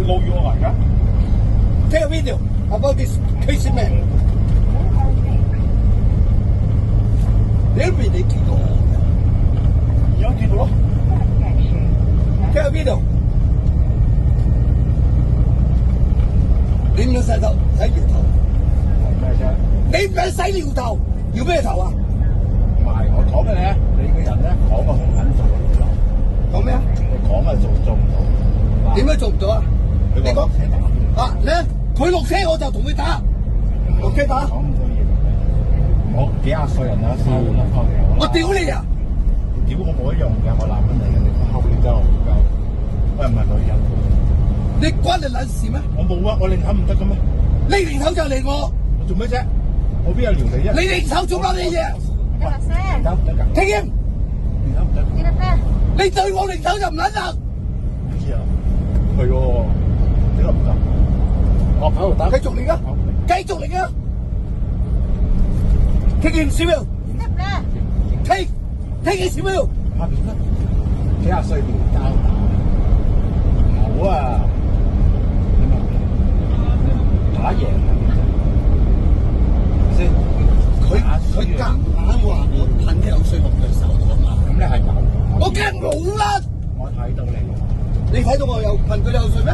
告要我嚟㗎。Take a video about this crazy man。你都未見過我嘅，而家見到咯。Take a video。你唔想洗頭，洗搖頭。咩啫？你唔想洗搖頭，搖咩頭啊？唔係，我講俾你啊，你個人咧講個好肯做嘅做。講咩啊？你講啊做唔到。點解做唔到啊？你講啊，咧佢落車我就同佢打，落車打。講咁多嘢，我幾廿歲人啦，收啦翻嚟。我屌你啊！屌我冇一樣嘅，我男人嚟嘅，你後邊真係好鳩。我又唔係女人。你關你撚事咩？我冇啊，我擰頭唔得嘅咩？你擰頭就嚟我做咩啫？我邊有撩你啫？你擰頭做乜嘢？得啦聲，得唔得㗎？聽見？擰頭唔得。得啦聲。你對我擰頭就唔撚得。知啊？係喎，呢個唔得。我喺度打。繼續嚟啊！繼續嚟啊！聽見小苗？得啦。聽見小苗？下邊咧，幾廿歲撩交打。好啊！你明唔明？打贏係點啫？先，佢夾硬話我噴啲口水落佢手度啊嘛。咁你係有？我梗冇啦！我睇到你。你睇到我有噴佢啲口水咩？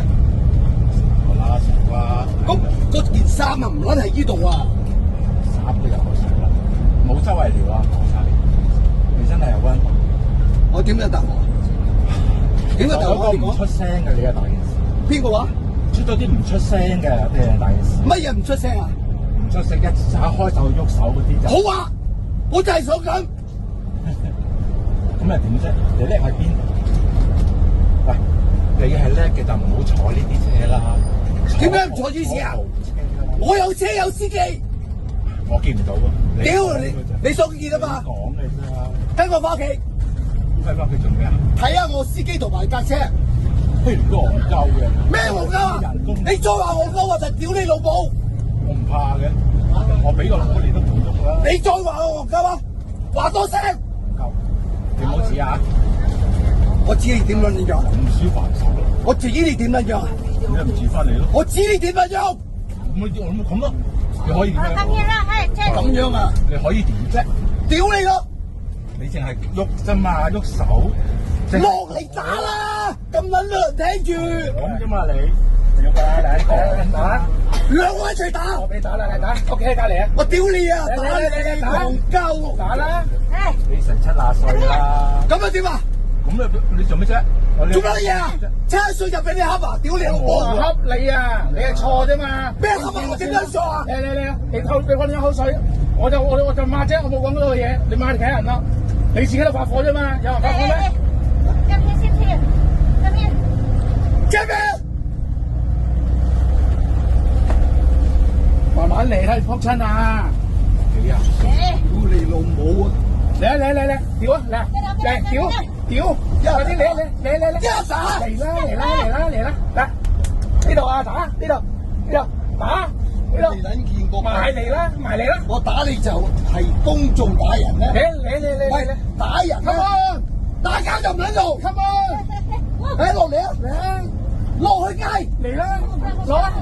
我拉少啊！咁嗰件衫啊唔撚喺呢度啊！衫都有口水啦，冇周圍撩啊！講晒你真係有溫。我點樣答我？點解答我？嗰個唔出聲嘅你係大件事。邊個話？出咗啲唔出聲嘅你係大件事。乜嘢唔出聲啊？唔出聲一打開手喐手嗰啲就。好啊！我就係想咁。咁又點啫？你叻喺邊？喂，你係叻嘅就唔好坐呢啲車啦。點解唔坐呢啲車啊？我有車有司機。我見唔到啊！屌你想見啊嘛？講嘅啫。跟我翻屋企。翻屋企做咩啊？睇下我司機同埋架車。譬如個戇鳩嘅。咩戇鳩啊？你再話戇鳩我就屌你老母！我唔怕嘅，我俾個老你都唔喐啦。你再話我戇鳩啊？話多聲。夠，你唔好指啊！我指你點撚樣？唔舒煩手咯。我指你點撚樣？你又唔指翻你咯？我指你點撚樣？咁咯，你可以點咁樣啦，係即係咁樣啊？你可以點啫？屌你咯！你淨係喐啫嘛，喐手。落嚟打啦！咁撚多人聽住。咁啫嘛你。喐啊！嚟打。兩個一齊打。我俾你打啦，你打。屋企喺隔離啊。我屌你啊！打你戇鳩！打啦！係你成70歲啦。咁啊點啊？咁你做咩啫？做乜嘢啊？70歲就俾你恰啊！屌你老母！我恰你啊！你係錯啫嘛。咩恰啊？我點樣錯啊？你俾我啲口水，我就罵啫，我冇講嗰個嘢，你罵其他人咯。你自己都發火啫嘛，有人發火咩？今天先聽，今天。借咩？慢慢嚟啦，仆親啊！幾啊？屌你老母啊！嚟，屌啊！嚟，屌！快啲嚟！一打！嚟啦！嚟呢度啊，打呢度打呢度。未撚見過。埋嚟啦！我打你就係公眾打人咧。嚟！打人 Come 啊！ on！打交就唔撚做。 Come on！誒落嚟啊！落去街嚟啦！攞啊！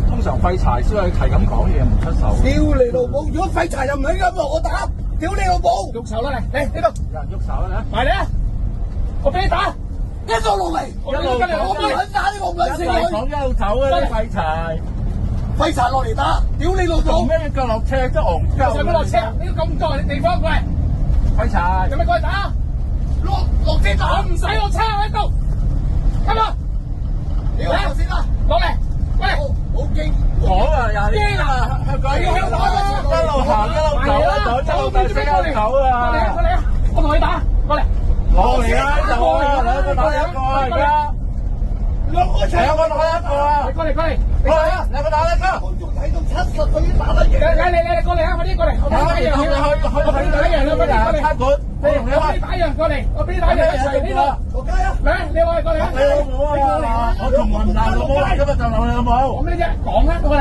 通常廢柴先係咁講嘢，唔出手。屌你老母！如果廢柴又唔係咁落我打，屌你老母！喐手啦嚟呢度，有人喐手啦，埋嚟啊！我俾你打，一路落嚟，一路我唔撚打呢個唔撚識佢。講一路走啊！啲廢柴，廢柴落嚟打，屌你老母！做咩腳落車都戇鳩？使乜落車？呢個咁多地方過嚟，廢柴，有咩過嚟打？落車打，我唔使落車喺度，come on，你落先啦，落嚟，喂，好驚，講啊，驚啊，香港一路行一路走啊，走到即刻走啊！過嚟啊！我同你打，過嚟，落嚟啊！呢度啊，兩個打一個啊，而家兩個打一個啊！過嚟，過嚟啊！兩個打一個。我仲睇到70歲已經打得贏。你過嚟啊！快啲過嚟，我俾你打一樣，我俾你打一樣啦，快啲過嚟。餐館，我俾你打一樣過嚟，我俾你打一樣一齊呢度。我加啊！嚟，你過嚟過嚟啊！你老母啊！我同雲南老母嚟，今日就鬧你老母。講咩啫？講啊！過嚟。